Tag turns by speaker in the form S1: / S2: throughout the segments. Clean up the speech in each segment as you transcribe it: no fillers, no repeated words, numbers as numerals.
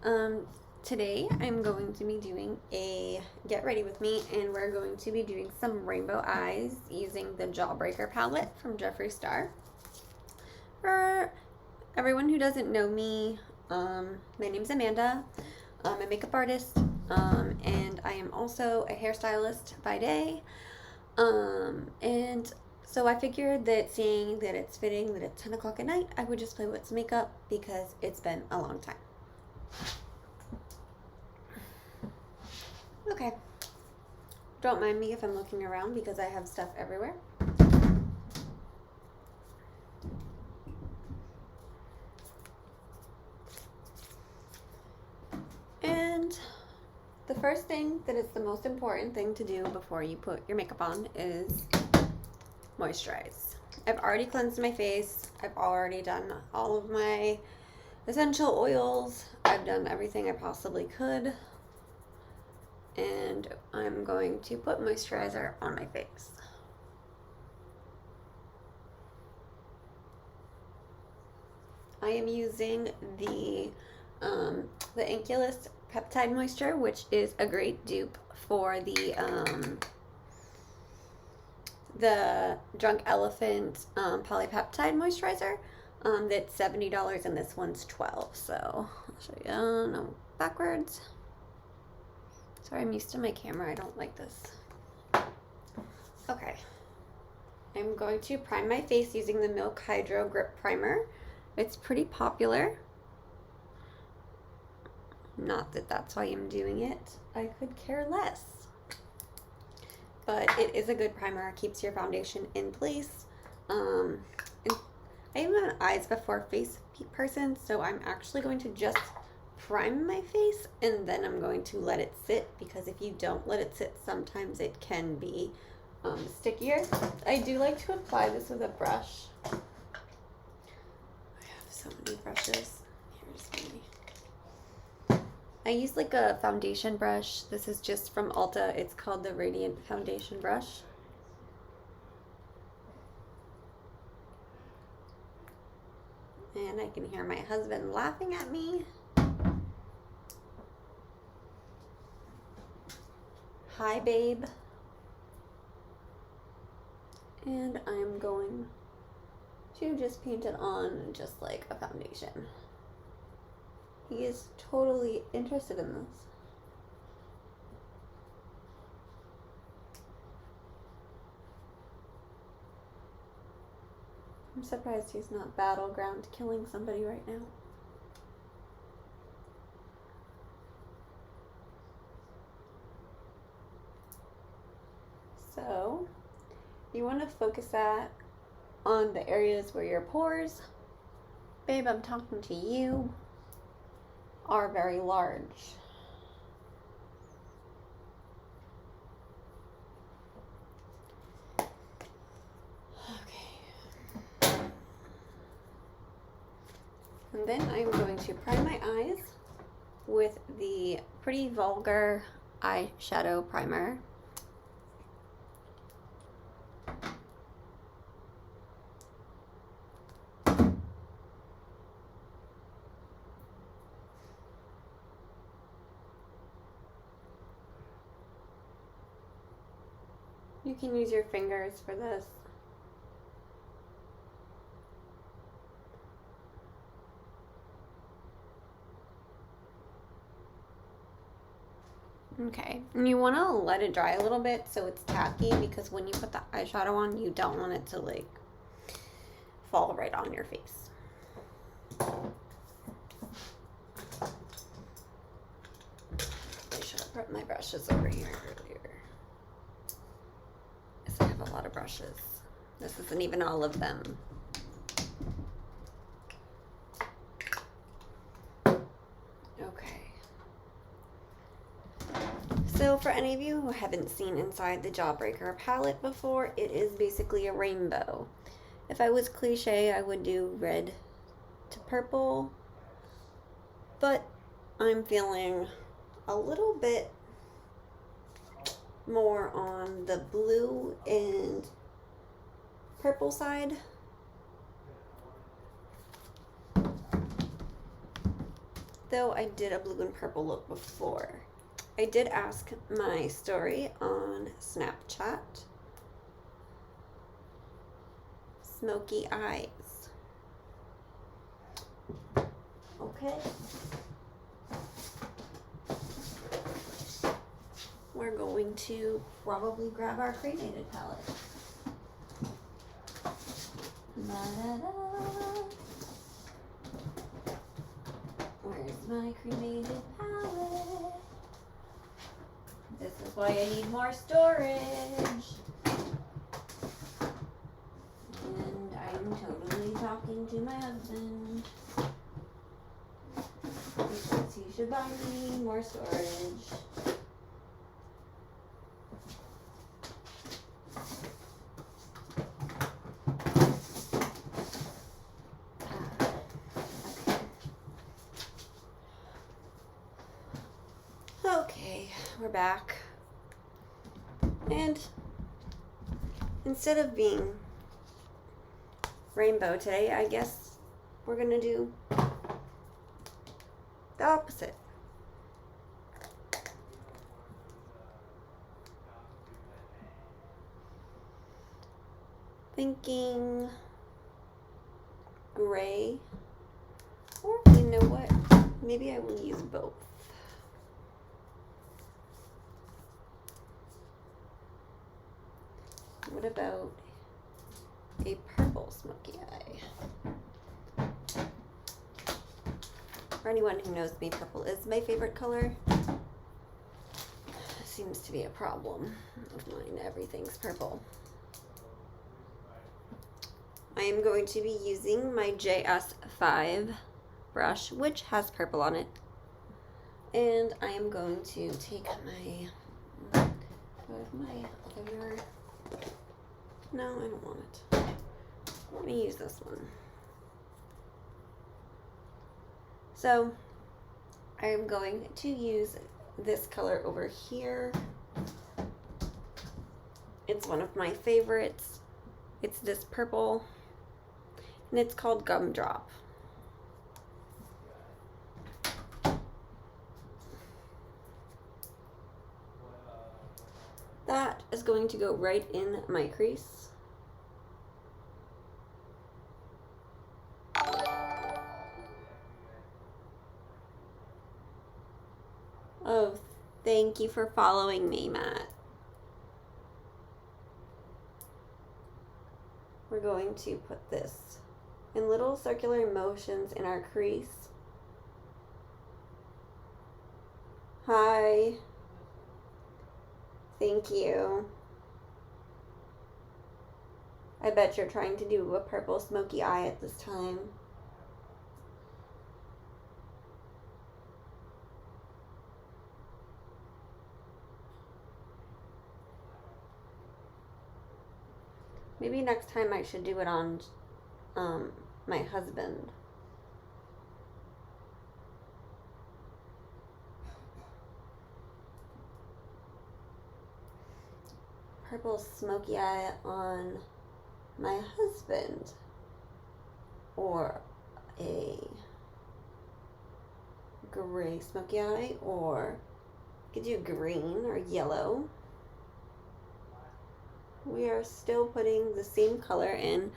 S1: Um, Today I'm going to be doing a get ready with me, and we're going to be doing some rainbow eyes using the Jawbreaker palette from Jeffree Star. For everyone who doesn't know me, my name's Amanda. I'm a makeup artist, and I am also a hairstylist by day. And so I figured that seeing that it's fitting that it's 10 o'clock at night, I would just play with some makeup because it's been a long time. Okay. Don't mind me if I'm looking around because I have stuff everywhere. And the first thing that is the most important thing to do before you put your makeup on is moisturize. I've already cleansed my face. I've already done all of my essential oils. I've done everything I possibly could. And I'm going to put moisturizer on my face. I am using the Inculus Peptide Moisture, which is a great dupe for the Drunk Elephant Polypeptide Moisturizer. That's $70 and this one's $12. So I'll show you. No, backwards. Sorry, I'm used to my camera. I don't like this. Okay. I'm going to prime my face using the Milk Hydro Grip Primer. It's pretty popular. Not that that's why I'm doing it. I could care less. But it is a good primer. It keeps your foundation in place. And I am an eyes before face person, so I'm actually going to just prime my face and then I'm going to let it sit, because if you don't let it sit, sometimes it can be stickier. I do like to apply this with a brush. I have so many brushes. Here's my. I use like a foundation brush. This is just from Ulta. It's called the Radiant Foundation Brush. And I can hear my husband laughing at me. Hi, babe. And I'm going to just paint it on just like a foundation. He is totally interested in this. I'm surprised he's not battleground killing somebody right now. So, you want to focus that on the areas where your pores, babe, I'm talking to you, are very large. Okay. And then I'm going to prime my eyes with the Pretty Vulgar eyeshadow primer. You can use your fingers for this. Okay, and you want to let it dry a little bit so it's tacky, because when you put the eyeshadow on, you don't want it to like fall right on your face. I should have put my brushes over here earlier. Yes, I have a lot of brushes. This isn't even all of them. Okay. So for any of you who haven't seen inside the Jawbreaker palette before, it is basically a rainbow. If I was cliche, I would do red to purple, but I'm feeling a little bit more on the blue and purple side. though I did a blue and purple look before. I did ask my story on Snapchat. Smoky eyes. Okay. We're going to probably grab our cremated palette. Where's my cremated palette? This is why I need more storage. And I'm totally talking to my husband. Because he should buy me more storage. Okay, we're back. And instead of being rainbow today, I guess we're gonna do the opposite. Thinking gray, or you know what, maybe I will use both. What about a purple smoky eye? For anyone who knows me, purple is my favorite color. Seems to be a problem of mine. Everything's purple. I am going to be using my JS5 brush, which has purple on it. And I am going to take my other... No, I don't want it. Let me use this one. So, I am going to use this color over here. It's one of my favorites. It's this purple, and it's called Gumdrop. That is going to go right in my crease. Oh, thank you for following me, Matt. We're going to put this in little circular motions in our crease. Hi. Thank you. I bet you're trying to do a purple smoky eye at this time. Maybe next time I should do it on my husband. Purple smoky eye on my husband. Or a gray smoky eye, or you could do green or yellow. We are still putting the same color in,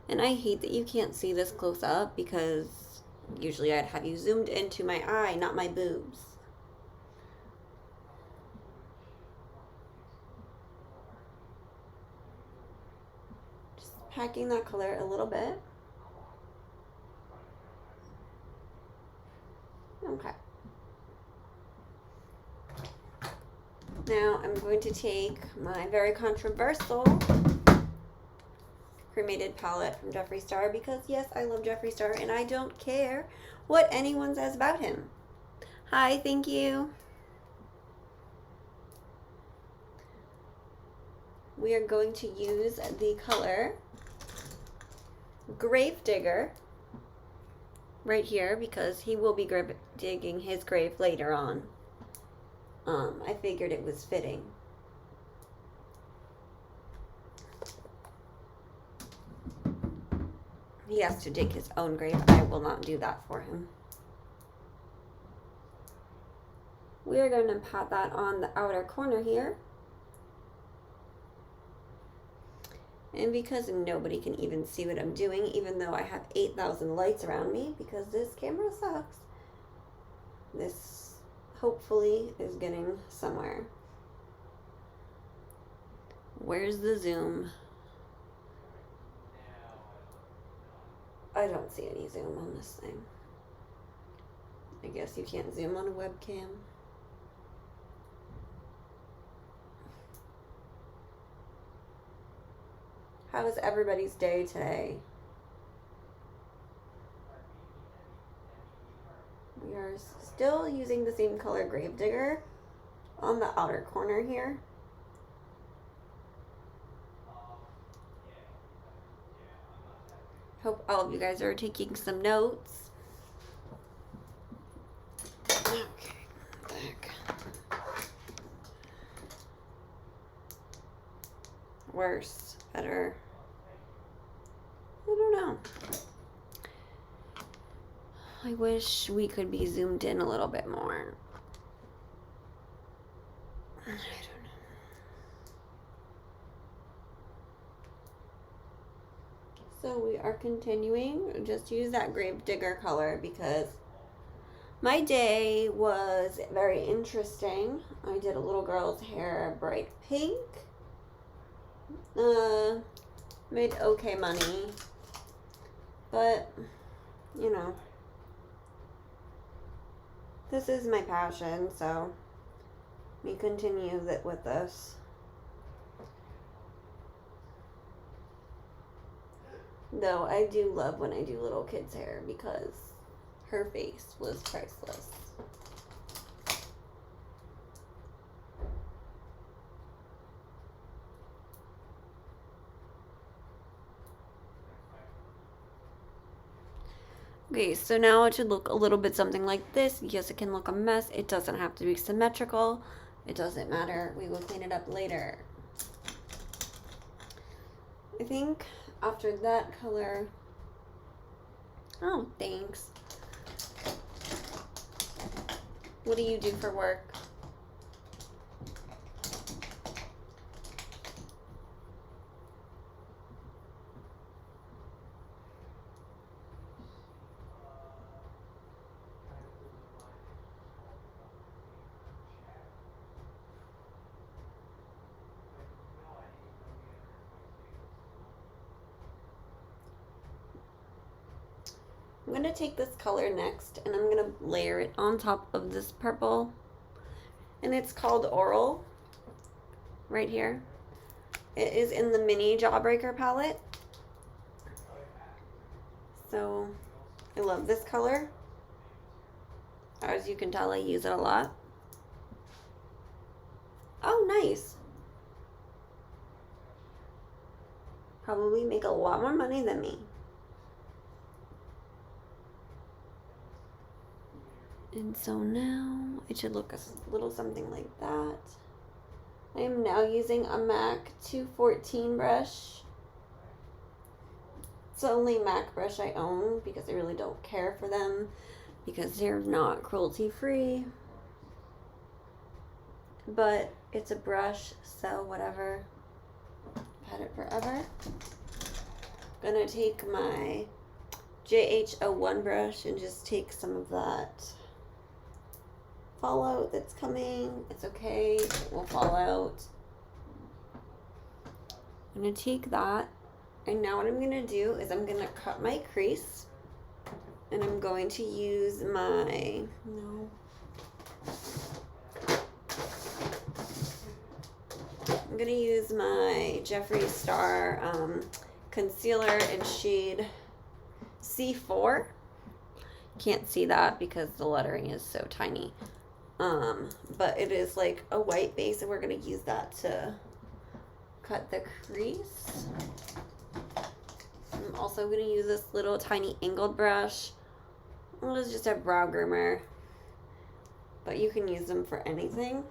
S1: and I hate that you can't see this close up because usually I'd have you zoomed into my eye, not my boobs. Just packing that color a little bit. Okay. Now I'm going to take my very controversial cremated palette from Jeffree Star because yes, I love Jeffree Star and I don't care what anyone says about him. Hi, thank you. We are going to use the color Gravedigger right here because he will be digging his grave later on. I figured it was fitting. He has to dig his own grave. I will not do that for him. we're going to pat that on the outer corner here. And because nobody can even see what I'm doing, even though I have 8,000 lights around me, because this camera sucks, this hopefully is getting somewhere. Where's the zoom? I don't see any zoom on this thing. I guess you can't zoom on a webcam. How was everybody's day today? We are still using the same color Gravedigger on the outer corner here. Hope all of you guys are taking some notes. Okay, back. Worse, better. I don't know. I wish we could be zoomed in a little bit more. I don't know. So we are continuing. Just use that Gravedigger color because my day was very interesting. I did a little girl's hair bright pink. Made okay money. But, you know, this is my passion, so we continue with this. Though I do love when I do little kids' hair because her face was priceless. Okay, so now it should look a little bit something like this. Yes, it can look a mess. It doesn't have to be symmetrical. It doesn't matter. We will clean it up later. I think after that color... Oh, thanks. What do you do for work? I'm going to take this color next and I'm going to layer it on top of this purple. And it's called Oral, right here. It is in the mini Jawbreaker palette. So, I love this color. As you can tell, I use it a lot. Oh, nice. Probably make a lot more money than me. And so now it should look a little something like that. I am now using a MAC 214 brush. It's the only MAC brush I own because I really don't care for them because they're not cruelty free. But it's a brush, so whatever. I've had it forever. I'm gonna take my JH01 brush and just take some of that fallout that's coming. It's okay, it will fall out. I'm gonna take that, and now what I'm gonna do is I'm gonna cut my crease, and I'm going to use my, I'm gonna use my Jeffree Star concealer in shade C4. Can't see that because the lettering is so tiny. But it is like a white base, and we're gonna use that to cut the crease. I'm also gonna use this little tiny angled brush. It was just a brow groomer, but you can use them for anything.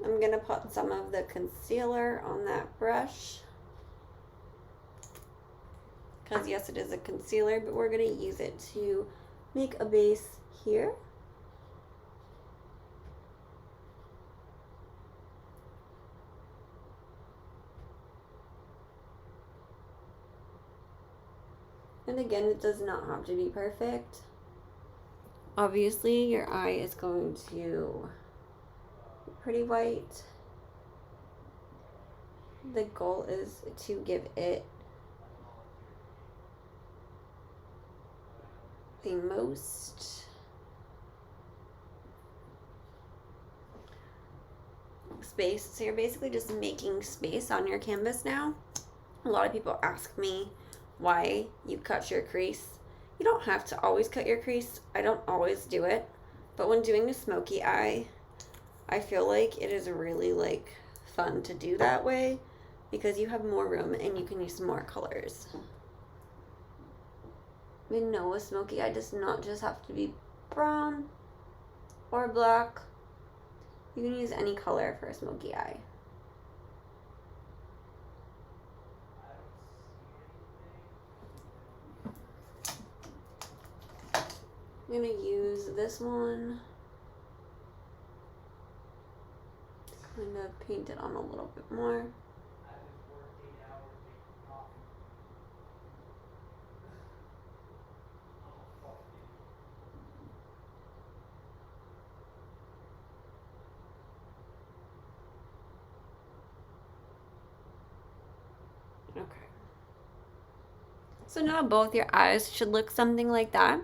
S1: I'm gonna put some of the concealer on that brush. Because yes, it is a concealer, but we're gonna use it to make a base here. And again, it does not have to be perfect. Obviously, your eye is going to be pretty white. The goal is to give it the most space. So you're basically just making space on your canvas now. A lot of people ask me why you cut your crease. You don't have to always cut your crease. I don't always do it. But when doing a smoky eye, I feel like it is really like fun to do that way because you have more room and you can use more colors. I know a smoky eye does not just have to be brown or black. You can use any color for a smoky eye. I'm going to use this one to kind of paint it on a little bit more. Okay. So now both your eyes should look something like that.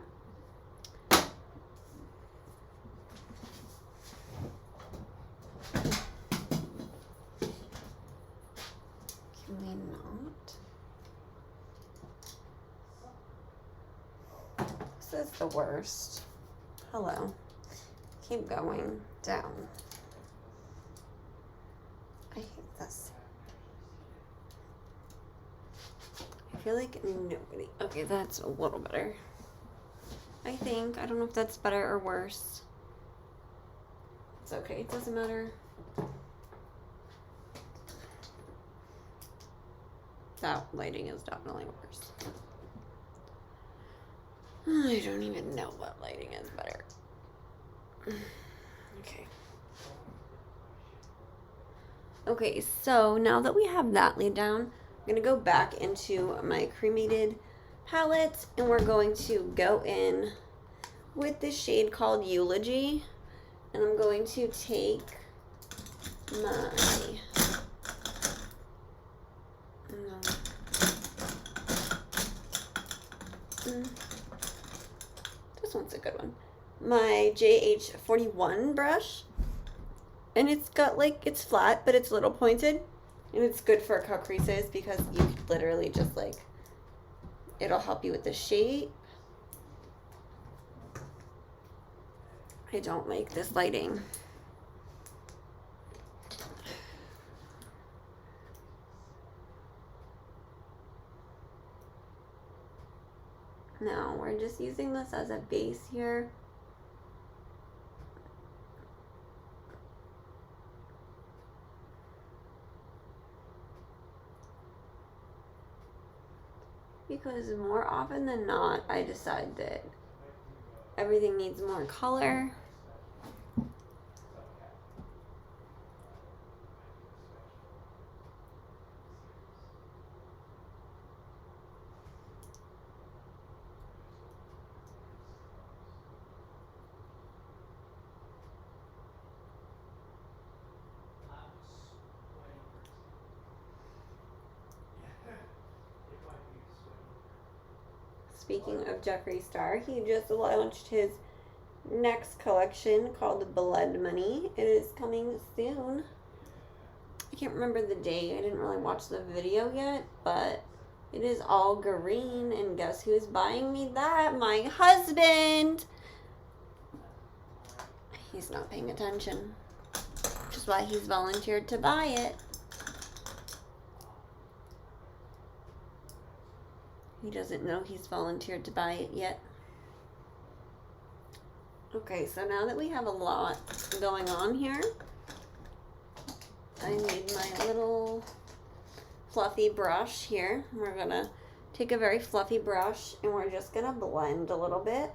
S1: This is the worst. Hello. Keep going down. I hate this. I feel like nobody. Okay, that's a little better. I think. I don't know if that's better or worse. It's okay. It doesn't matter. That lighting is definitely worse. I don't even know what lighting is better. Okay. Okay, so now that we have that laid down, I'm going to go back into my cremated palette and we're going to go in with this shade called Eulogy. And I'm going to take my this one's a good one. My JH41 brush. And it's got like, it's flat, but it's a little pointed. And it's good for cut creases because you could literally just like, it'll help you with the shape. I don't like this lighting. Now we're just using this as a base here. Because more often than not, I decide that everything needs more color. Speaking of Jeffree Star, he just launched his next collection called Blood Money. It is coming soon. I can't remember the date. I didn't really watch the video yet, but it is all green. And guess who's buying me that? My husband! He's not paying attention, which is why he's volunteered to buy it. He doesn't know he's volunteered to buy it yet. Okay, so now that we have a lot going on here, I need my little fluffy brush here. We're gonna take a very fluffy brush and we're just gonna blend a little bit.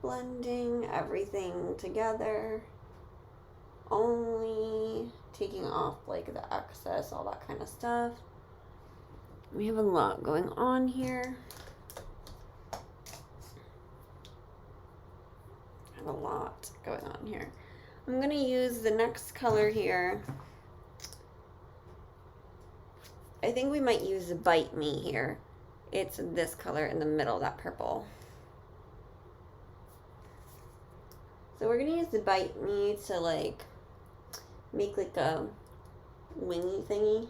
S1: blending everything together, only taking off like the excess, all that kind of stuff. We have a lot going on here. I have a lot going on here. I'm going to use the next color here. I think we might use Bite Me here. It's this color in the middle, that purple. So we're going to use the Bite Me to like make like a wingy thingy.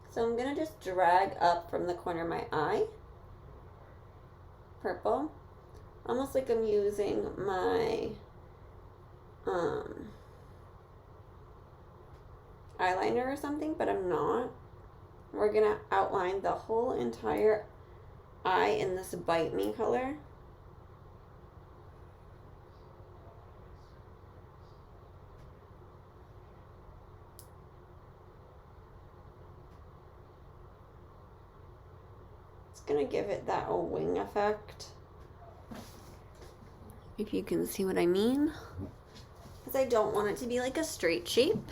S1: So I'm going to just drag up from the corner of my eye. Purple. Almost like I'm using my eyeliner or something, but I'm not. We're going to outline the whole entire eye in this Bite Me color. It's going to give it that old wing effect. If you can see what I mean. Because I don't want it to be like a straight shape.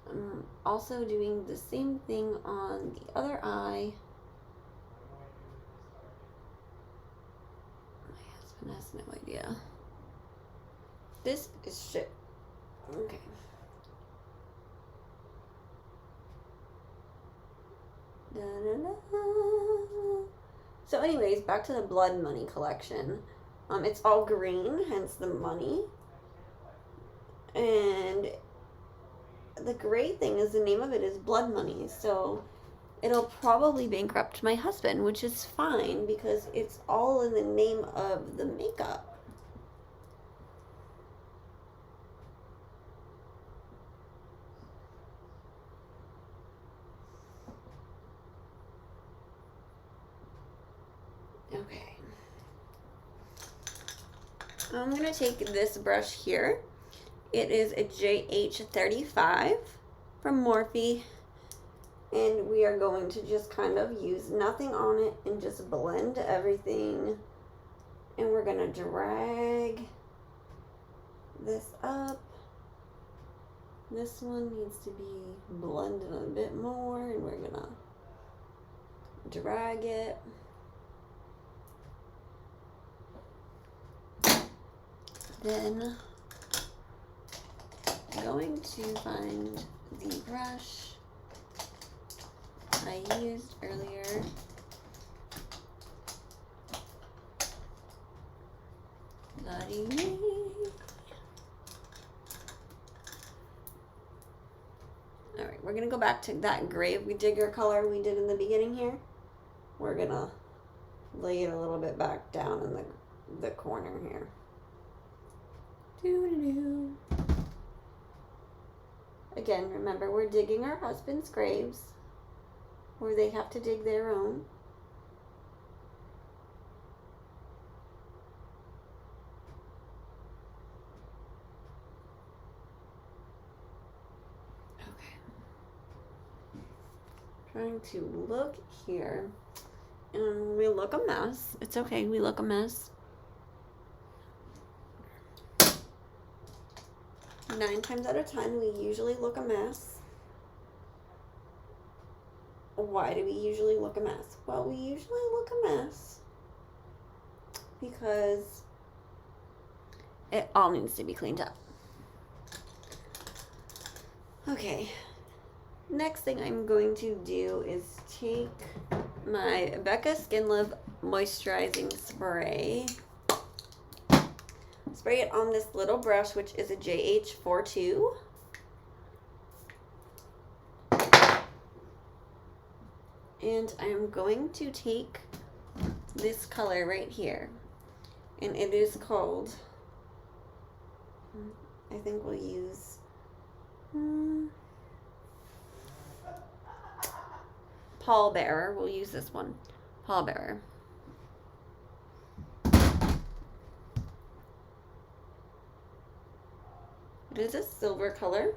S1: I'm also doing the same thing on the other eye. My husband has no idea. This is shit. Okay. Da, da, da. So anyways, back to the Blood Money collection. It's all green, hence the money. And the great thing is the name of it is Blood Money. So it'll probably bankrupt my husband, which is fine because it's all in the name of the makeup. Okay. I'm going to take this brush here. It is a JH35 from Morphe. And we are going to just kind of use nothing on it and just blend everything. And we're going to drag this up. This one needs to be blended a bit more. And we're going to drag it. Then I'm going to find the brush I used earlier. Bloody me. Alright, we're going to go back to that grave digger color we did in the beginning here. We're going to lay it a little bit back down in the corner here. Doo-doo-doo. Again, remember, we're digging our husband's graves, where they have to dig their own. Okay. Trying to look here, and we look a mess. It's okay, we look a mess. 9 times out of 10, we usually look a mess. Why do we usually look a mess? Well, we usually look a mess because it all needs to be cleaned up. Okay, next thing I'm going to do is take my Becca Skin Love Moisturizing Spray. Spray it on this little brush, which is a JH42. And I'm going to take this color right here. And it is called, I think we'll use, Pallbearer. We'll use this one, Pallbearer. It is a silver color.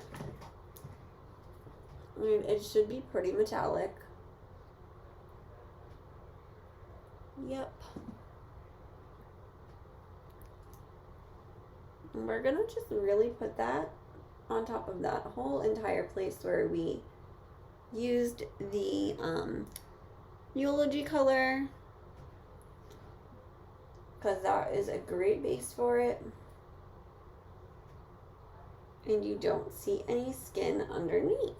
S1: I mean, it should be pretty metallic. Yep. And we're gonna just really put that on top of that whole entire place where we used the eulogy color, because that is a great base for it. And you don't see any skin underneath.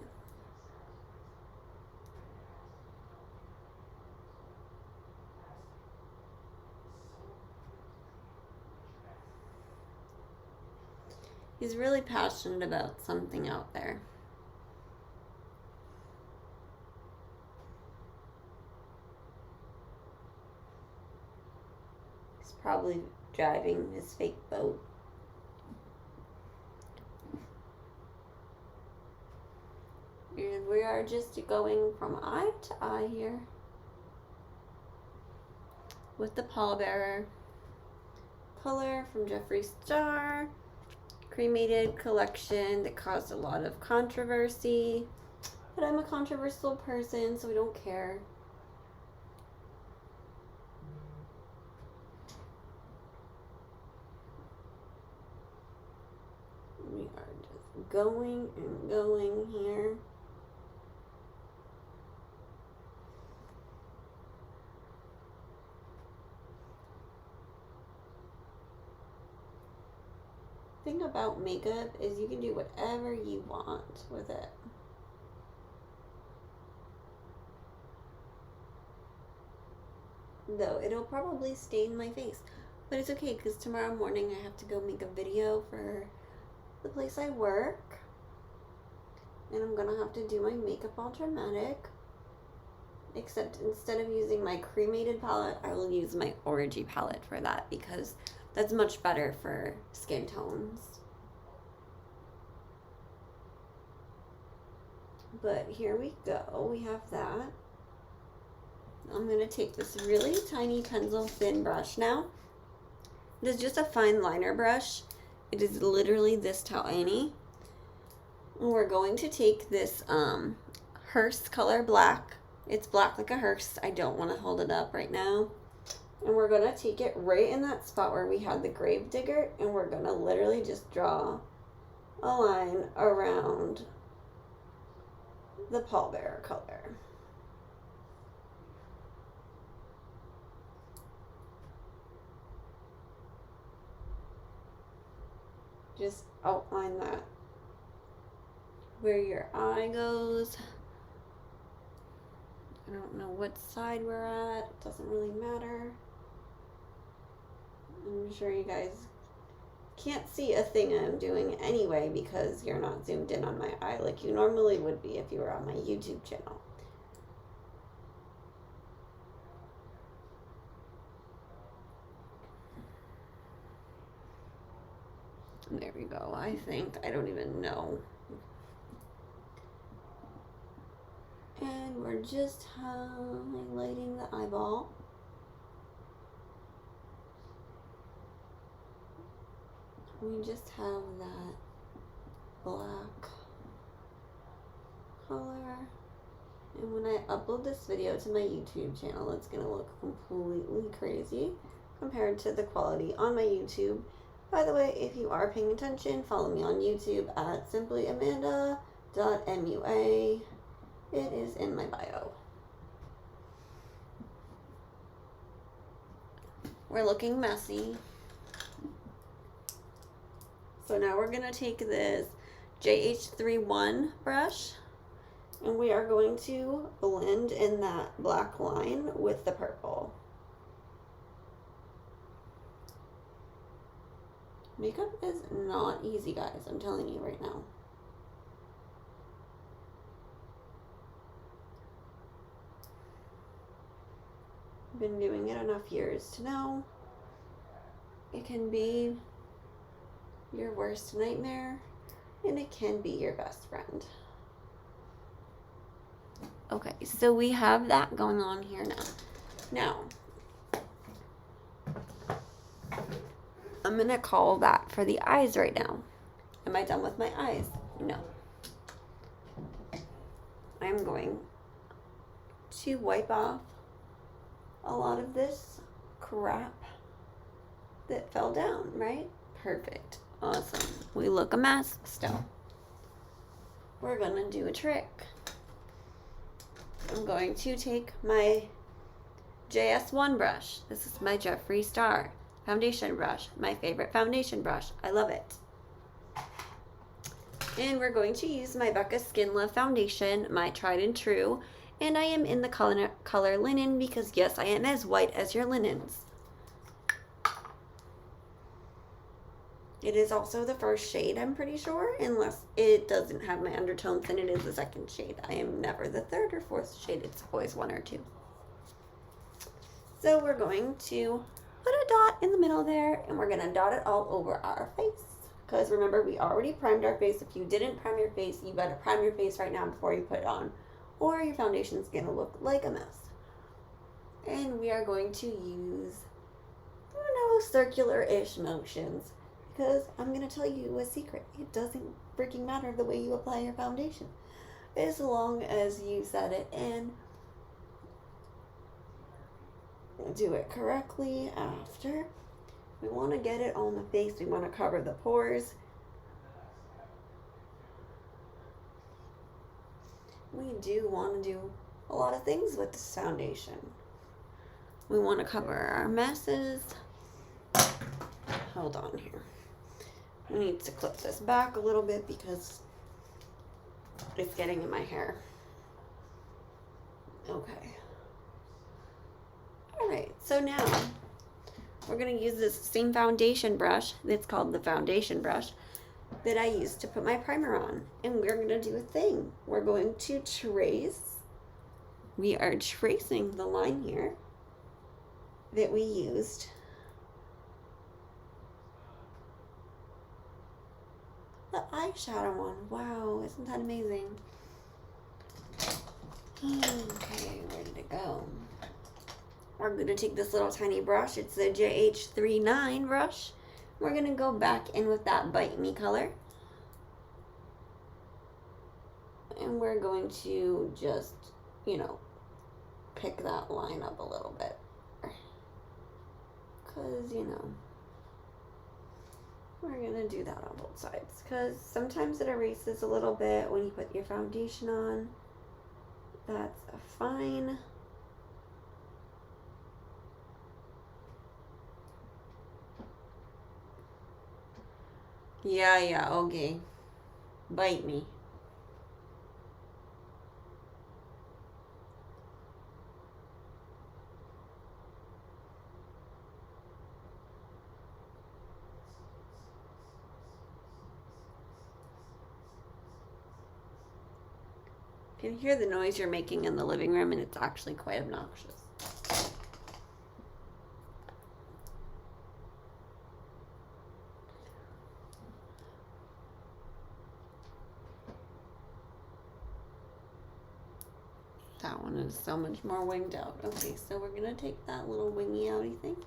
S1: He's really passionate about something out there. He's probably driving his fake boat. And we are just going from eye to eye here with the pallbearer color from Jeffrey's Star. Cremated collection that caused a lot of controversy, but I'm a controversial person, so I don't care. We are just going and going here. Thing about makeup is you can do whatever you want with it. Though it'll probably stain my face, but it's okay because tomorrow morning I have to go make a video for the place I work, and I'm gonna have to do my makeup all dramatic, except instead of using my cremated palette, I will use my orangey palette for that because that's much better for skin tones. But here we go. We have that. I'm going to take this really tiny pencil thin brush now. It is just a fine liner brush. It is literally this tiny. And we're going to take this hearse color black. It's black like a hearse. I don't want to hold it up right now. And we're going to take it right in that spot where we had the grave digger, and we're going to literally just draw a line around the pallbearer color. Just outline that where your eye goes. I don't know what side we're at. It doesn't really matter. I'm sure you guys can't see a thing I'm doing anyway because you're not zoomed in on my eye like you normally would be if you were on my YouTube channel. There we go. I think. I don't even know. And we're just highlighting the eyeball. We just have that black color. And when I upload this video to my YouTube channel, it's going to look completely crazy compared to the quality on my YouTube. By the way, if you are paying attention, follow me on YouTube at simplyamanda.mua. It is in my bio. We're looking messy. So now we're going to take this JH31 brush and we are going to blend in that black line with the purple. Makeup is not easy, guys. I'm telling you right now. I've been doing it enough years to know it can be your worst nightmare and it can be your best friend. Okay, so we have that going on here now. I'm gonna call that for the eyes right now. Am I done with my eyes? No. I'm going to wipe off a lot of this crap that fell down, right? Perfect. Awesome. We look a mess still. We're gonna do a trick. I'm going to take my JS1 brush. This is my Jeffrey Star foundation brush. My favorite foundation brush. I love it. And we're going to use my Becca Skin Love foundation, my tried and true. And I am in the color linen because yes, I am as white as your linens. It is also the first shade, I'm pretty sure, unless it doesn't have my undertones and it is the second shade. I am never the third or fourth shade. It's always one or two. So we're going to put a dot in the middle there, and we're going to dot it all over our face. Because remember, we already primed our face. If you didn't prime your face, you better prime your face right now before you put it on, or your foundation's going to look like a mess. And we are going to use, circular-ish motions. Because I'm going to tell you a secret. It doesn't freaking matter the way you apply your foundation. As long as you set it and do it correctly after. We want to get it on the face. We want to cover the pores. We do want to do a lot of things with this foundation. We want to cover our messes. Hold on here. I need to clip this back a little bit because it's getting in my hair. Okay. Alright, so now we're going to use this same foundation brush. It's called the foundation brush that I used to put my primer on. And we're going to do a thing. We're going to trace. We are tracing the line here that we used the eyeshadow on. Wow, isn't that amazing? Okay, where did it go? We're going to take this little tiny brush. It's the JH39 brush. We're going to go back in with that Bite Me color. And we're going to just, pick that line up a little bit. Because, we're going to do that on both sides. Because sometimes it erases a little bit when you put your foundation on. That's fine. Yeah, okay. Bite me. You can hear the noise you're making in the living room, and it's actually quite obnoxious. That one is so much more winged out. Okay, so we're going to take that little wingy outy thing.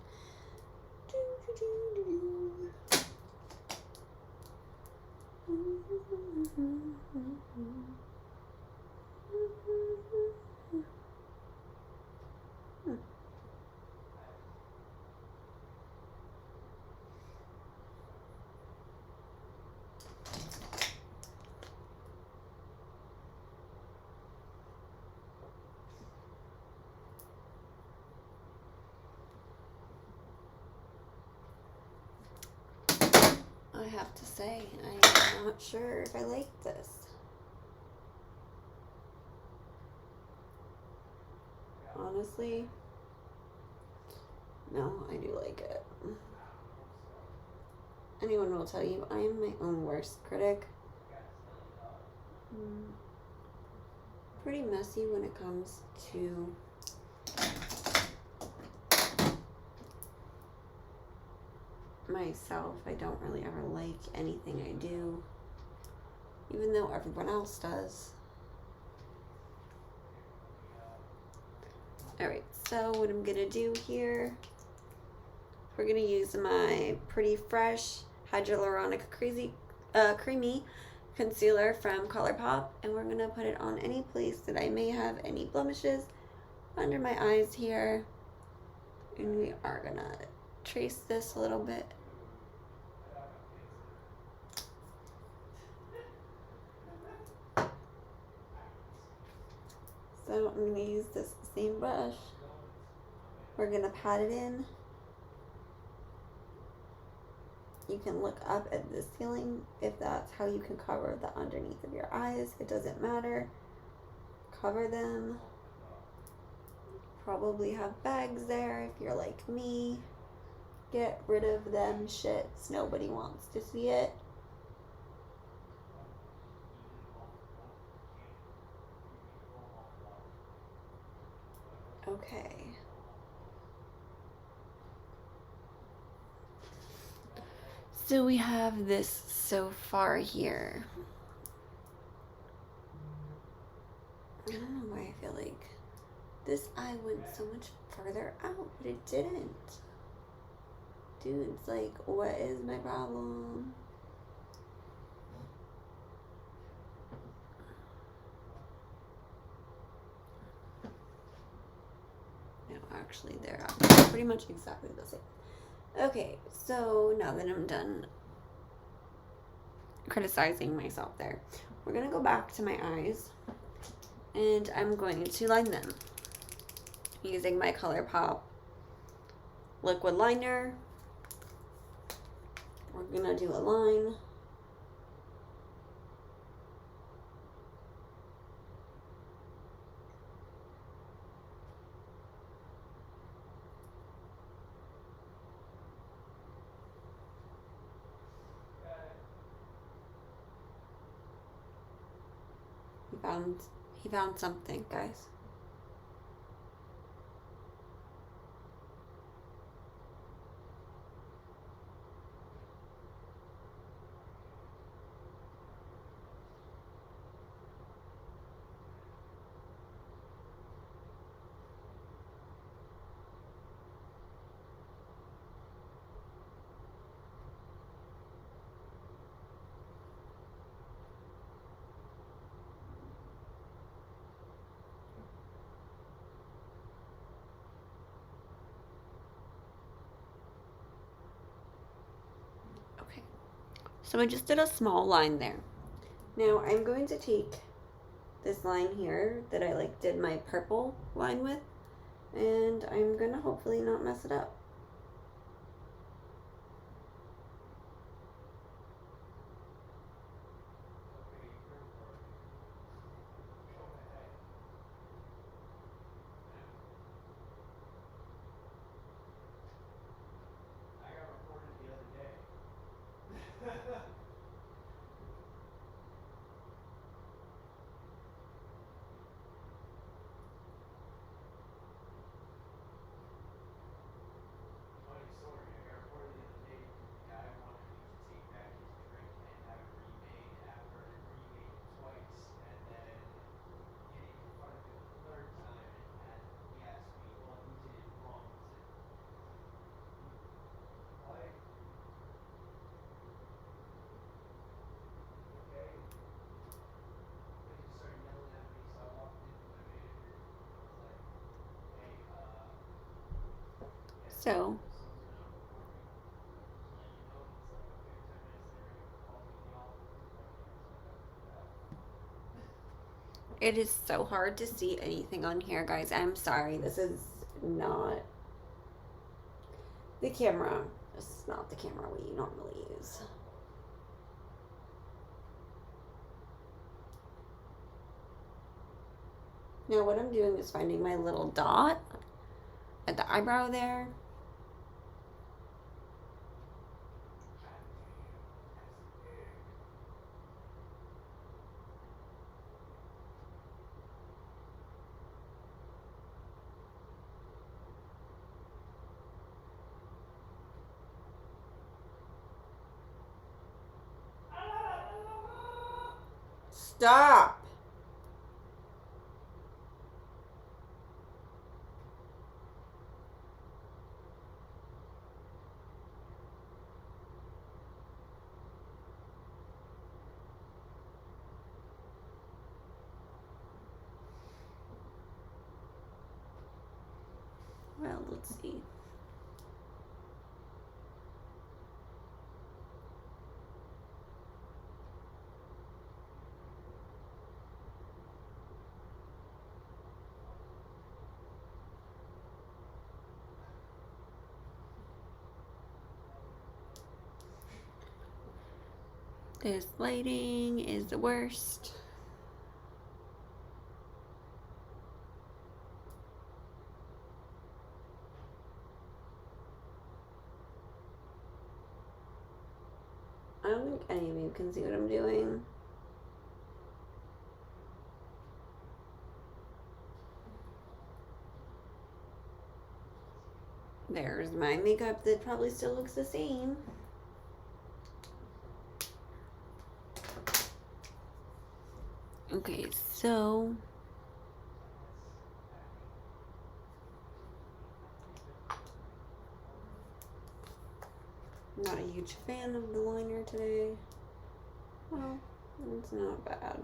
S1: I have to say, I'm not sure if I like this. Honestly, no, I do like it. Anyone will tell you I am my own worst critic. Pretty messy when it comes to myself. I don't really ever like anything I do, even though everyone else does. Alright, so what I'm gonna do here, we're gonna use my Pretty Fresh Hyaluronic creamy concealer from ColourPop, and we're gonna put it on any place that I may have any blemishes under my eyes here, and we are gonna trace this a little bit. So I'm gonna use this same brush. We're gonna pat it in. You can look up at the ceiling if that's how you can cover the underneath of your eyes. It doesn't matter. Cover them. Probably have bags there if you're like me. Get rid of them shits. Nobody wants to see it. Okay. So we have this so far here. I don't know why I feel like this eye went so much further out, but it didn't. Dude, it's like, what is my problem? No, actually, they're pretty much exactly the same. Okay, so now that I'm done criticizing myself there, we're gonna go back to my eyes, and I'm going to line them using my ColourPop liquid liner. We're gonna do a line. He found something, guys. Okay, so I just did a small line there. Now I'm going to take this line here that I like did my purple line with, and I'm gonna hopefully not mess it up. So it is so hard to see anything on here, guys. I'm sorry. This is not the camera. This is not the camera we normally use. Now what I'm doing is finding my little dot at the eyebrow there. Stop! Well, let's see. This lighting is the worst. I don't think any of you can see what I'm doing. There's my makeup that probably still looks the same. Okay, so I'm not a huge fan of the liner today. Well, it's not bad.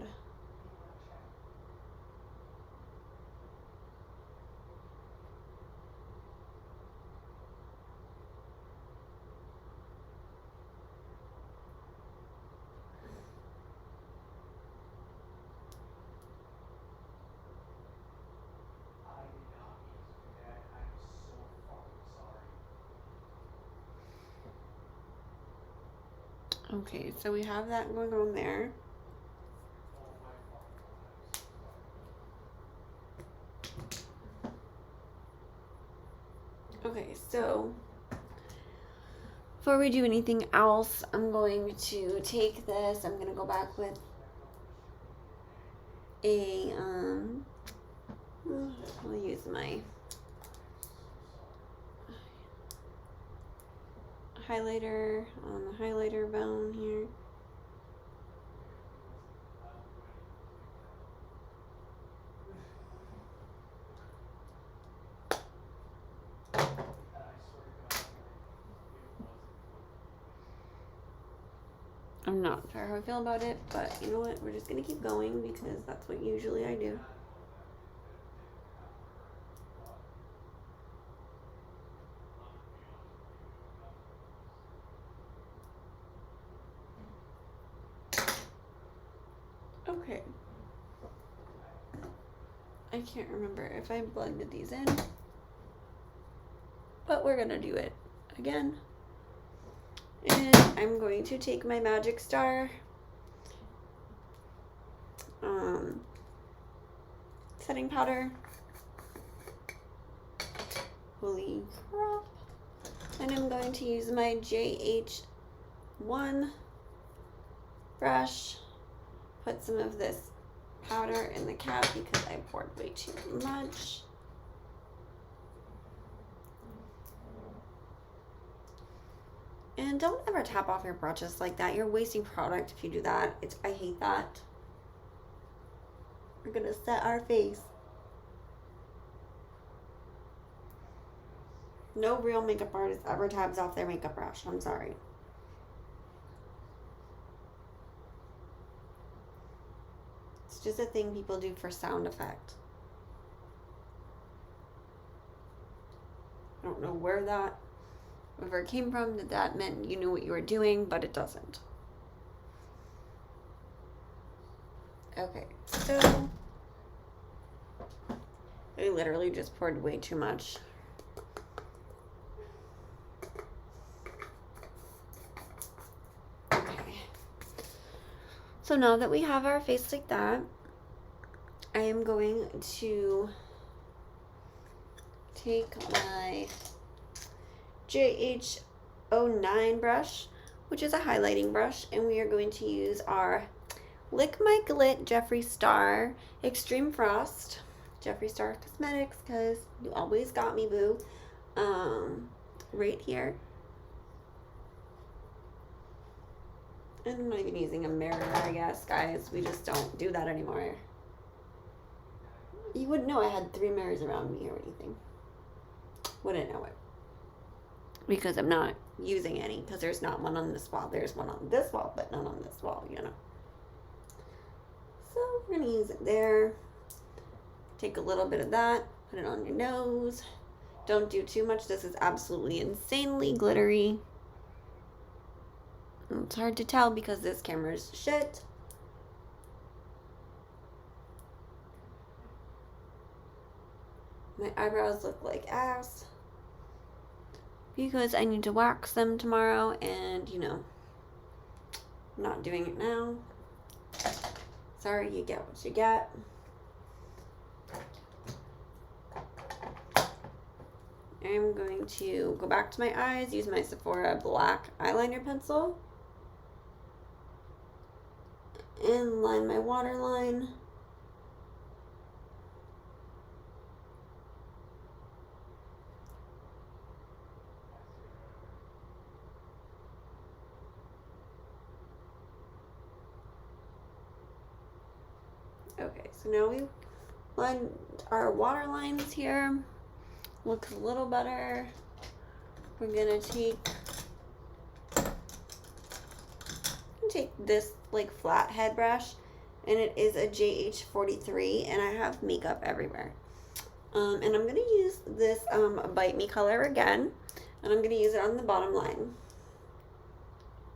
S1: Okay, so we have that going on there. Okay, so before we do anything else, I'm going to take this. I'm going to go back with a, I'll use my highlighter on the highlighter bone here. I'm not sure how I feel about it, but you know what? We're just going to keep going because that's what usually I do. Okay. I can't remember if I blended these in, but we're going to do it again. And I'm going to take my Magic Star setting powder. Holy crap. And I'm going to use my JH1 brush. Put some of this powder in the cap because I poured way too much. And don't ever tap off your brushes like that. You're wasting product if you do that. I hate that. We're gonna set our face. No real makeup artist ever taps off their makeup brush. I'm sorry. It's just a thing people do for sound effect. I don't know wherever it came from that meant you knew what you were doing, but it doesn't. Okay, so I literally just poured way too much. Okay. So now that we have our face like that, I am going to take my JH09 brush, which is a highlighting brush, and we are going to use our Lick My Glit Jeffree Star Extreme Frost. Jeffree Star Cosmetics, because you always got me, boo. Right here. And I'm not even using a mirror, I guess, guys. We just don't do that anymore. You wouldn't know I had 3 mirrors around me or anything. Wouldn't know it. Because I'm not using any, because there's not one on this wall. There's one on this wall, but not on this wall, you know. So we're going to use it there. Take a little bit of that, put it on your nose, Don't do too much. This is absolutely insanely glittery. It's hard to tell because this camera's shit. My eyebrows look like ass because I need to wax them tomorrow, and you know, I'm not doing it now. Sorry, you get what you get. I'm going to go back to my eyes, use my Sephora black eyeliner pencil, and line my waterline. Okay, so now we've lined our water lines here. Looks a little better. We're gonna take this like flat head brush, and it is a JH43, and I have makeup everywhere. And I'm gonna use this Bite Me color again, and I'm gonna use it on the bottom line.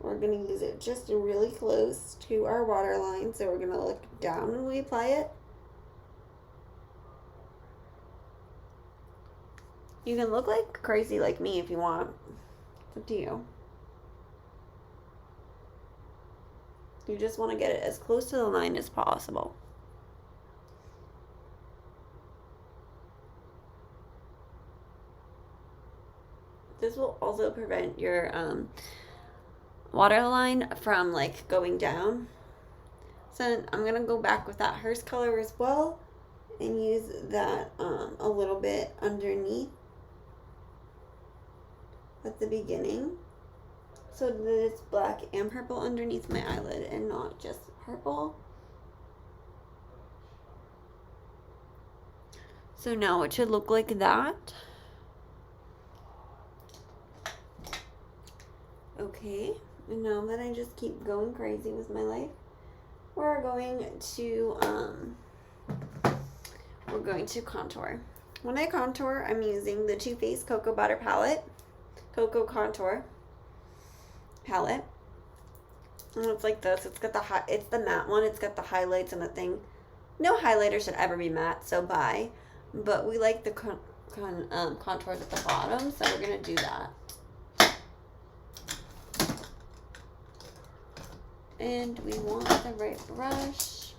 S1: We're gonna use it just really close to our water line, so we're gonna look down when we apply it. You can look like crazy like me if you want. It's up to you. You just want to get it as close to the line as possible. This will also prevent your waterline from like going down. So I'm gonna go back with that Hearst color as well and use that a little bit underneath at the beginning, so that it's black and purple underneath my eyelid and not just purple. So now it should look like that. Okay, and now that I just keep going crazy with my life, we're going to contour. When I contour, I'm using the Too Faced Cocoa Butter palette. Cocoa Contour palette, and it's like this. It's got it's the matte one. It's got the highlights and the thing. No highlighter should ever be matte, so bye. But we like the contours at the bottom, so we're gonna do that. And we want the right brush.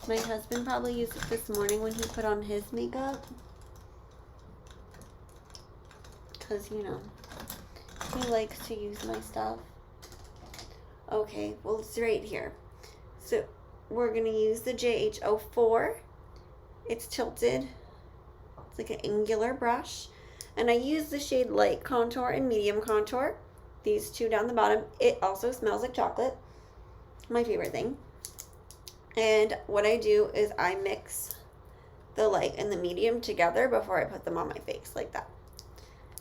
S1: My husband probably used it this morning when he put on his makeup. Because, you know, he likes to use my stuff. Okay, well, it's right here. So, we're going to use the JH04. It's tilted. It's like an angular brush. And I use the shade Light Contour and Medium Contour. These two down the bottom. It also smells like chocolate. My favorite thing. And what I do is I mix the light and the medium together before I put them on my face, like that.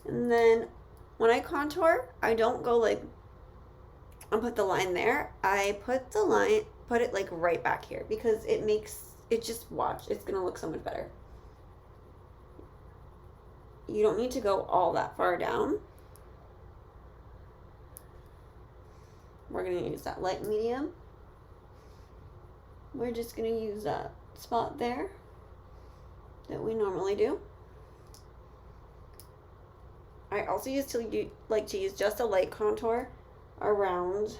S1: And then when I contour, I don't go like, and put the line there. I put it like right back here, because it's going to look so much better. You don't need to go all that far down. We're going to use that light medium. We're just going to use that spot there that we normally do. I also like to use just a light contour around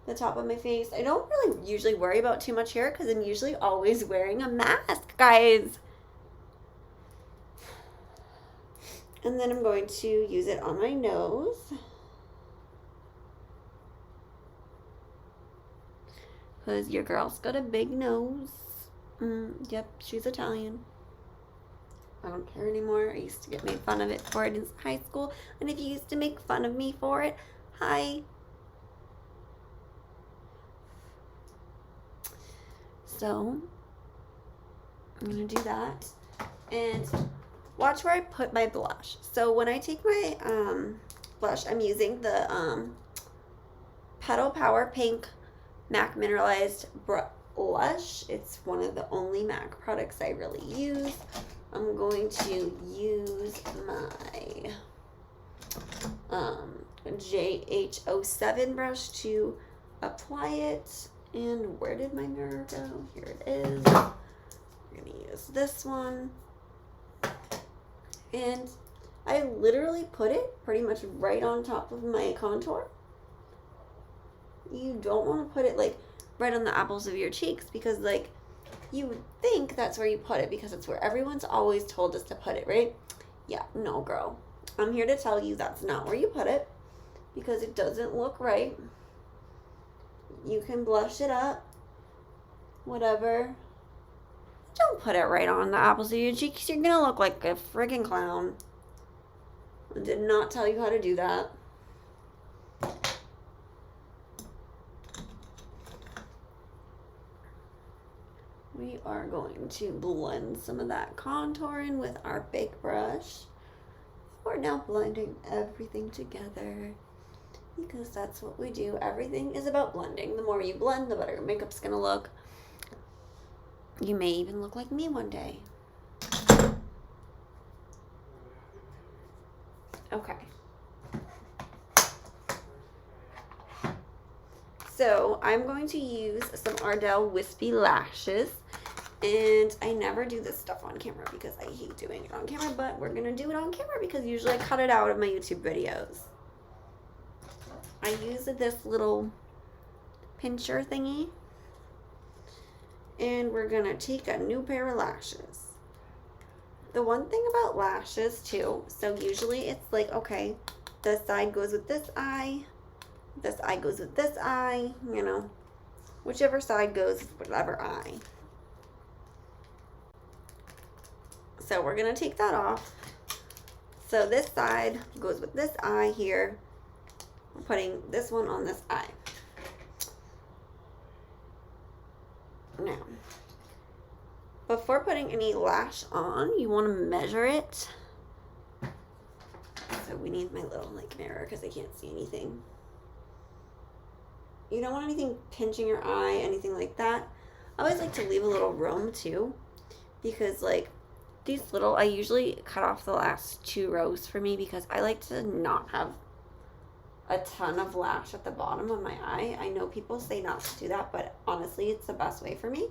S1: the top of my face. I don't really usually worry about too much here because I'm usually always wearing a mask, guys. And then I'm going to use it on my nose. Because your girl's got a big nose. Yep, she's Italian. I don't care anymore. I used to get made fun of it for it in high school. And if you used to make fun of me for it, hi. So, I'm going to do that. And watch where I put my blush. So, when I take my blush, I'm using the Petal Power Pink MAC Mineralized Blush. It's one of the only MAC products I really use. I'm going to use my JH07 brush to apply it. And where did my mirror go? Here it is. I'm going to use this one. And I literally put it pretty much right on top of my contour. You don't want to put it like right on the apples of your cheeks because like you would think that's where you put it because it's where everyone's always told us to put it, right? Yeah, no, girl. I'm here to tell you that's not where you put it because it doesn't look right. You can blush it up, whatever. Don't put it right on the apples of your cheeks. You're gonna look like a friggin' clown. I did not tell you how to do that. We are going to blend some of that contour in with our big brush. We're now blending everything together because that's what we do. Everything is about blending. The more you blend, the better your makeup's gonna look. You may even look like me one day. Okay. So I'm going to use some Ardell Wispy Lashes. And I never do this stuff on camera because I hate doing it on camera, but we're going to do it on camera because usually I cut it out of my YouTube videos. I use this little pincher thingy. And we're going to take a new pair of lashes. The one thing about lashes too, so usually it's like, okay, this side goes with this eye goes with this eye, you know, whichever side goes with whatever eye. So we're going to take that off. So this side goes with this eye here. I'm putting this one on this eye. Now, before putting any lash on, you want to measure it. So we need my little like mirror because I can't see anything. You don't want anything pinching your eye, anything like that. I always like to leave a little room too, because like these little, I usually cut off the last 2 rows for me because I like to not have a ton of lash at the bottom of my eye. I know people say not to do that, but honestly, it's the best way for me.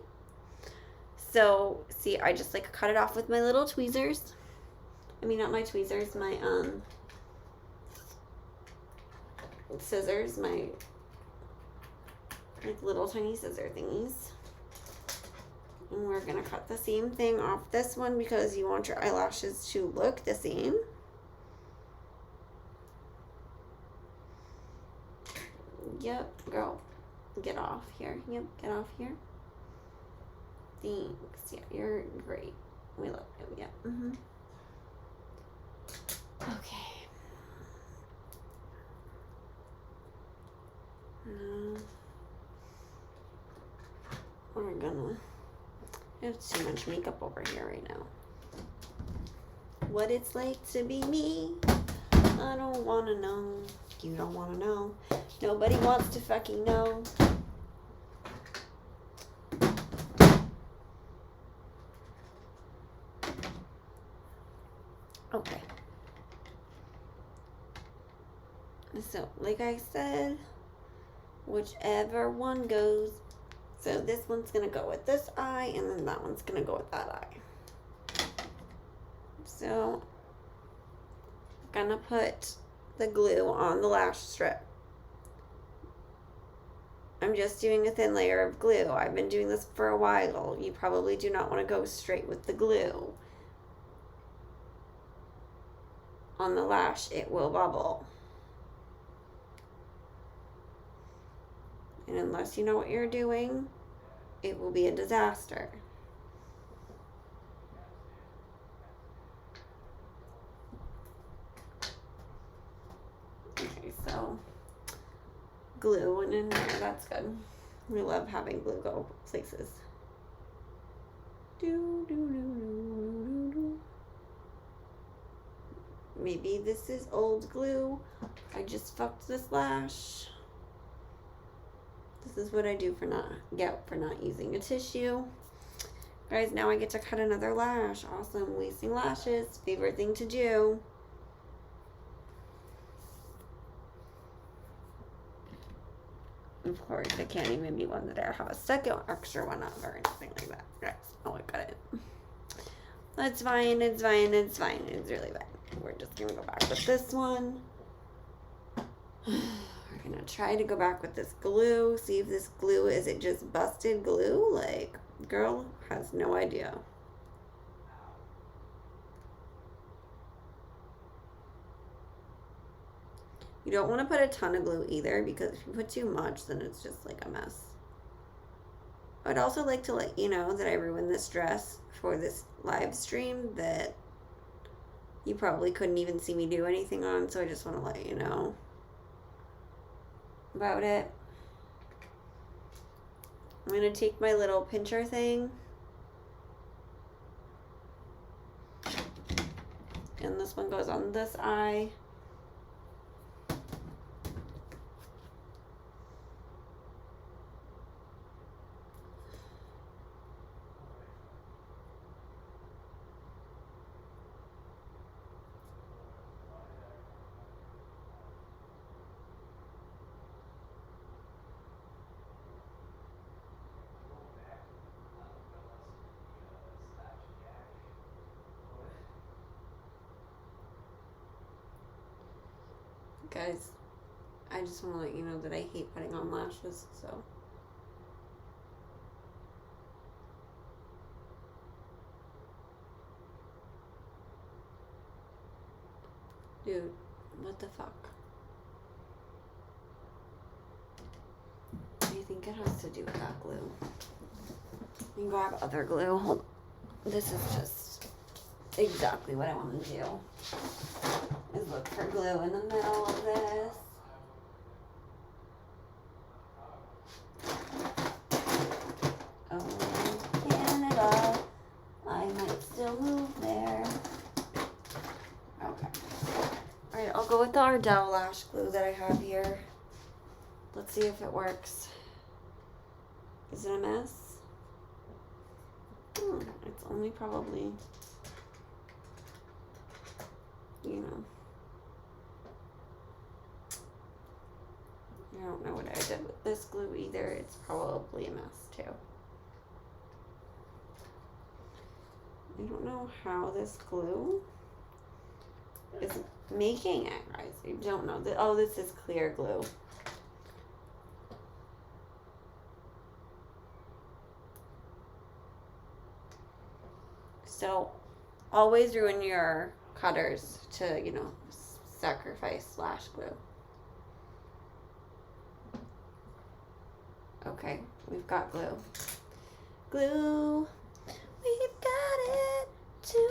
S1: So, see, I just like cut it off with my little tweezers. I mean, not my tweezers, my scissors, my like little tiny scissor thingies. And we're gonna cut the same thing off this one because you want your eyelashes to look the same. Yep, girl, get off here. Yep, get off here. Thanks. Yeah, you're great. We love you. Yeah. Okay. We're gonna have too much makeup over here right now. What it's like to be me, I don't want to know. You don't want to know. Nobody wants to fucking know. Okay. So, like I said, whichever one goes. So this one's going to go with this eye, and then that one's going to go with that eye. So, I'm going to put the glue on the lash strip. I'm just doing a thin layer of glue. I've been doing this for a while. You probably do not want to go straight with the glue on the lash. It will bubble. And unless you know what you're doing, it will be a disaster. Okay, so glue went in there. That's good. We love having glue go places. Maybe this is old glue. I just fucked this lash. This is what I do for not using a tissue. Guys, now I get to cut another lash. Awesome. Wasting lashes. Favorite thing to do. Of course, it can't even be one that I have a second extra one of or anything like that. Guys, oh, I got it. That's fine. It's fine. It's fine. It's really fine. We're just going to go back with this one. We're going to try to go back with this glue. See if this glue, is it just busted glue? Like, girl has no idea. You don't want to put a ton of glue either, because if you put too much, then it's just like a mess. I'd also like to let you know that I ruined this dress for this live stream that you probably couldn't even see me do anything on, so I just want to let you know about it. I'm going to take my little pincher thing, and this one goes on this eye. Guys, I just want to let you know that I hate putting on lashes, so. Dude, what the fuck? I think it has to do with that glue. Let me grab other glue. Hold on. This is just exactly what I want to do. Is look for glue in the middle of this. Oh, Canada. I might still move there. Okay. Alright, I'll go with the Ardell lash glue that I have here. Let's see if it works. Is it a mess? It's only probably, you know. I don't know what I did with this glue either. It's probably a mess too. I don't know how this glue is making it, guys. I don't know. Oh, this is clear glue. So, always ruin your cutters to, you know, sacrifice lash glue. Okay, we've got glue. Glue, we've got it together.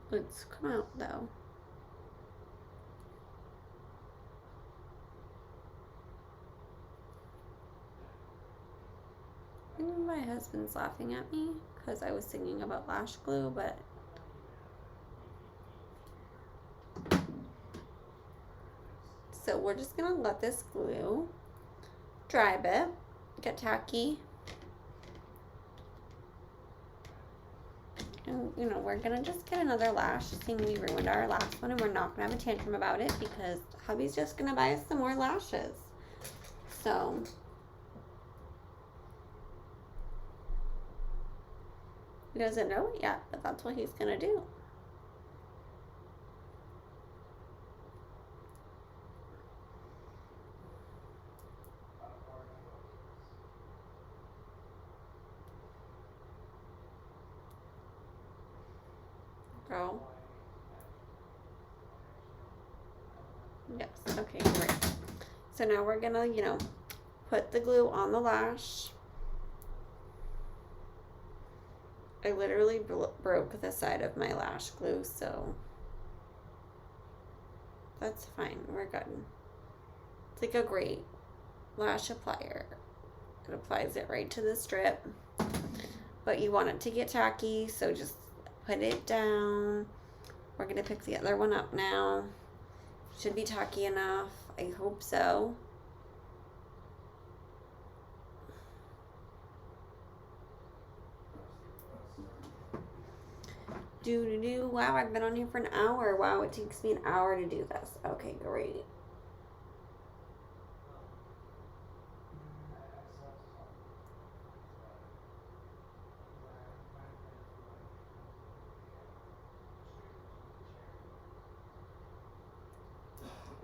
S1: Let's come out though. I know my husband's laughing at me because I was singing about lash glue, but so we're just gonna let this glue dry a bit, get tacky, and you know, we're gonna just get another lash, seeing we ruined our last one, and we're not gonna have a tantrum about it because hubby's just gonna buy us some more lashes. So he doesn't know it yet, but that's what he's gonna do. Girl. Yes, okay, great. So now we're gonna, you know, put the glue on the lash. I literally broke the side of my lash glue, so that's fine. We're good. It's like a great lash applier. It applies it right to the strip, but you want it to get tacky, so just put it down. We're gonna pick the other one up now. Should be tacky enough. I hope so. Wow, I've been on here for an hour. Wow, it takes me an hour to do this. Okay, great.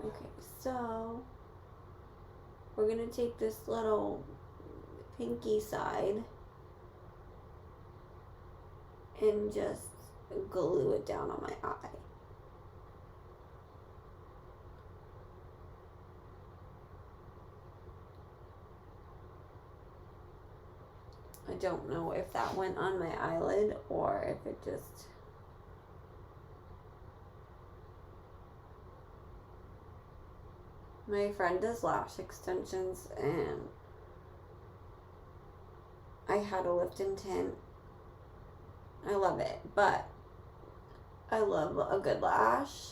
S1: Okay, so we're gonna take this little pinky side and just glue it down on my eye. I don't know if that went on my eyelid or if it just... My friend does lash extensions and I had a lift and tint. I love it, but I love a good lash.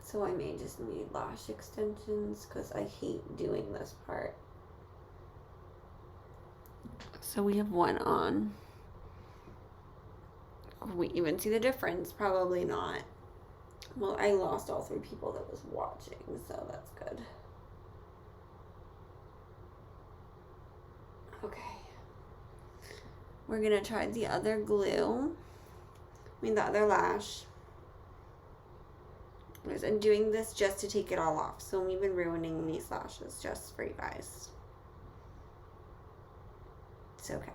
S1: So I may just need lash extensions because I hate doing this part. So we have one on. Will we even see the difference? Probably not. Well, I lost all 3 people that was watching, so that's good. Okay. We're gonna try the other glue. The other lash. I'm doing this just to take it all off, so I'm even ruining these lashes just for you guys. It's okay.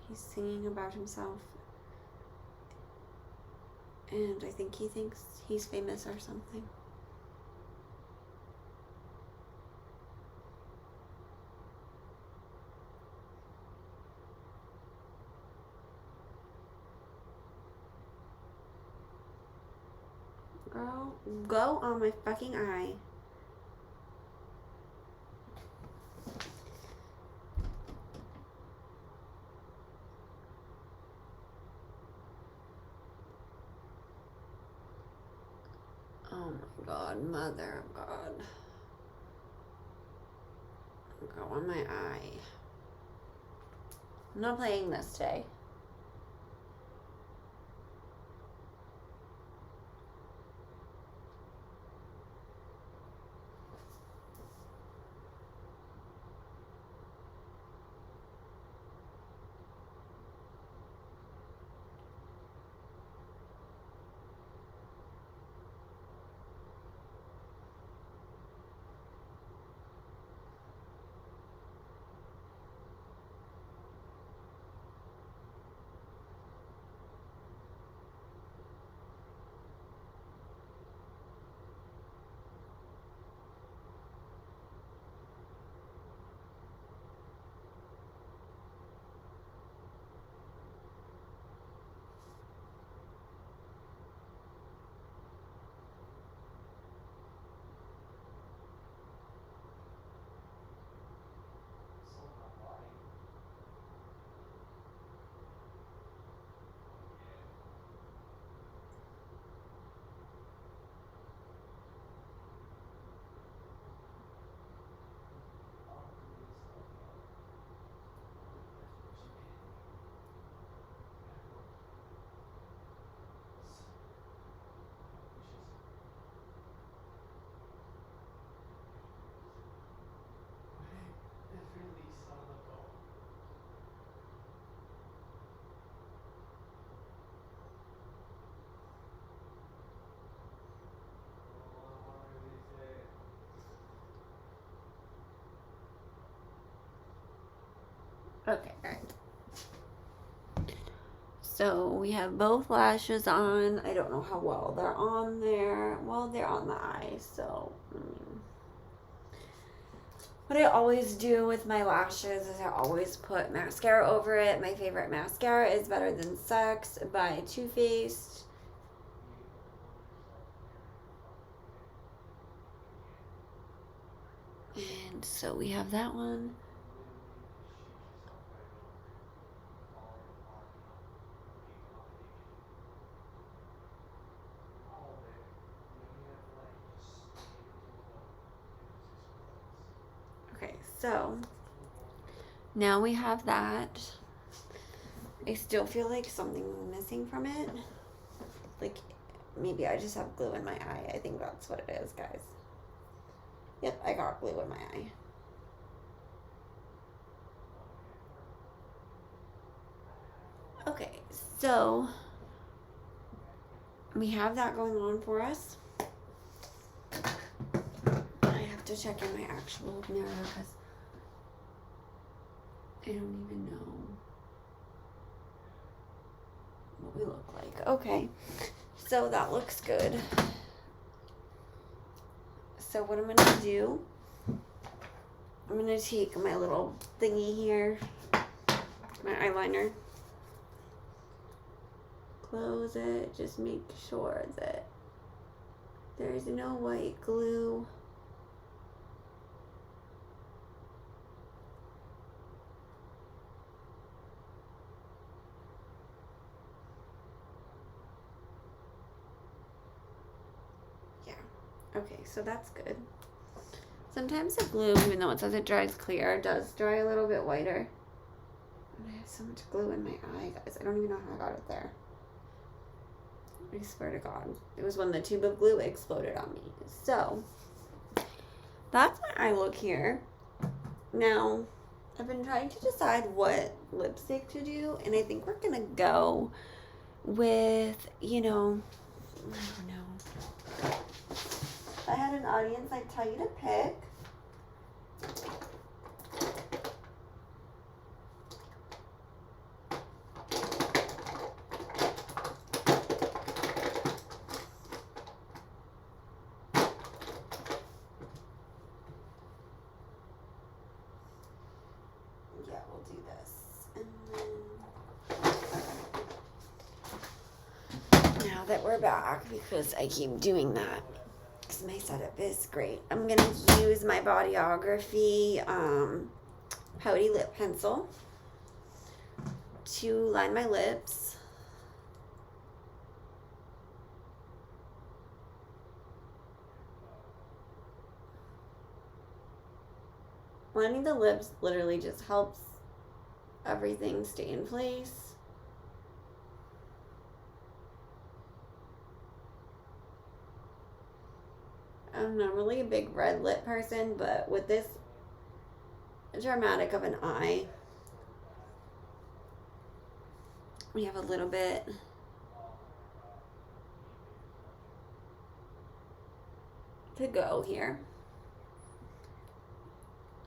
S1: He's singing about himself. And I think he thinks he's famous or something. Girl, go on my fucking eye. Oh my God, mother of God. Go on my eye. I'm not playing this today. Okay, alright. So we have both lashes on. I don't know how well they're on there. Well, they're on the eye, so what I always do with my lashes is I always put mascara over it. My favorite mascara is Better Than Sex by Too Faced. And so we have that one. So now we have that. I still feel like something's missing from it. Like maybe I just have glue in my eye. I think that's what it is, guys. Yep, I got glue in my eye. Okay, so we have that going on for us. I have to check in my actual mirror because I don't even know what we look like. Okay, so that looks good. So what I'm going to do, I'm going to take my little thingy here, my eyeliner, close it, just make sure that there's no white glue. Yeah, okay, so that's good. Sometimes the glue, even though it says it dries clear, does dry a little bit whiter. And I have so much glue in my eye, guys. I don't even know how I got it there. I swear to God. It was when the tube of glue exploded on me. So, that's my eye look here. Now, I've been trying to decide what lipstick to do, and I think we're going to go with, you know, I don't know. If I had an audience, I'd tell you to pick. Yeah, we'll do this. And then, now that we're back, because I keep doing that, because my setup is great, I'm going to use my Bodyography Pouty Lip Pencil to line my lips. Lining the lips literally just helps everything stay in place. I'm not really a big red lip person, but with this dramatic of an eye, we have a little bit to go here.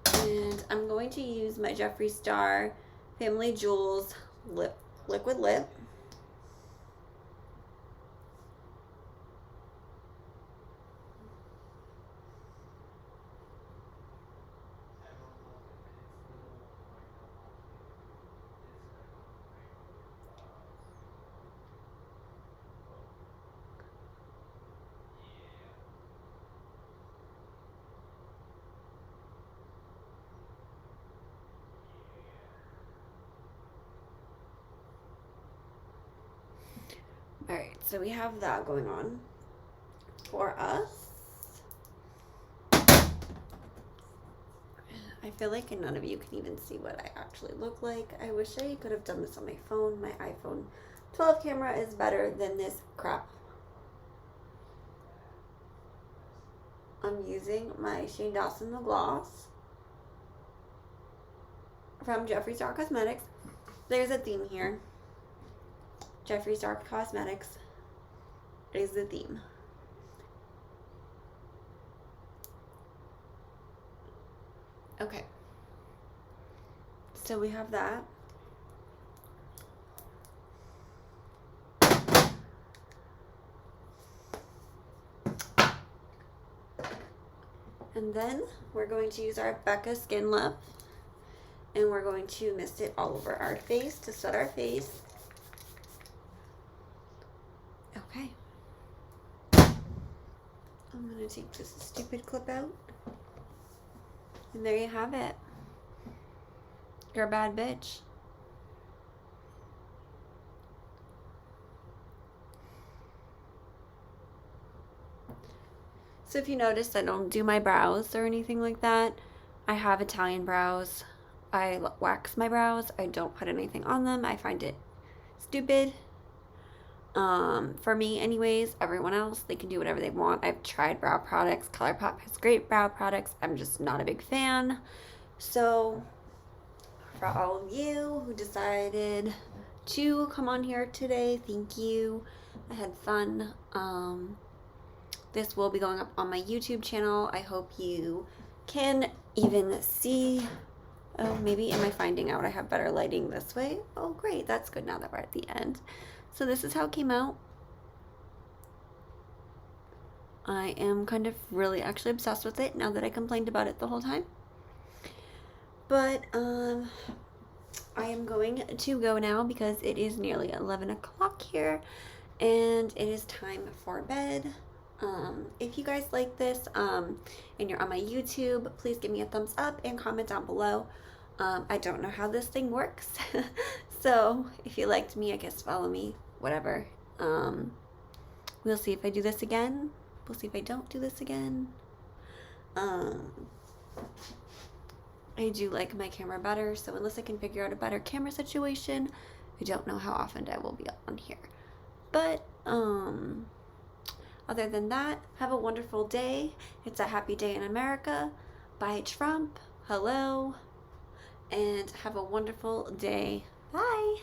S1: And I'm going to use my Jeffree Star Family Jewels liquid lip. Alright, so we have that going on for us. I feel like none of you can even see what I actually look like. I wish I could have done this on my phone. My iPhone 12 camera is better than this crap. I'm using my Shane Dawson the Gloss from Jeffree Star Cosmetics. There's a theme here. Jeffree Star Cosmetics is the theme. Okay. So we have that. And then we're going to use our Becca Skin Lip. And we're going to mist it all over our face to set our face. Okay. I'm going to take this stupid clip out. And there you have it. You're a bad bitch. So if you notice, I don't do my brows or anything like that. I have Italian brows. I wax my brows. I don't put anything on them. I find it stupid. For me anyways. Everyone else, they can do whatever they want. I've tried brow products. ColourPop has great brow products. I'm just not a big fan. So for all of you who decided to come on here today, thank you. I had fun. This will be going up on my YouTube channel. I hope you can even see. Oh, maybe am I finding out I have better lighting this way? Oh, great. That's good now that we're at the end. So this is how it came out. I am kind of really actually obsessed with it now that I complained about it the whole time. But I am going to go now because it is nearly 11 o'clock here and it is time for bed. If you guys like this and you're on my YouTube, please give me a thumbs up and comment down below. I don't know how this thing works. So if you liked me, I guess follow me, whatever. We'll see if I do this again. We'll see if I don't do this again. I do like my camera better, so unless I can figure out a better camera situation, I don't know how often I will be on here. But other than that, have a wonderful day. It's a happy day in America. Bye, Trump. Hello. And have a wonderful day. Bye.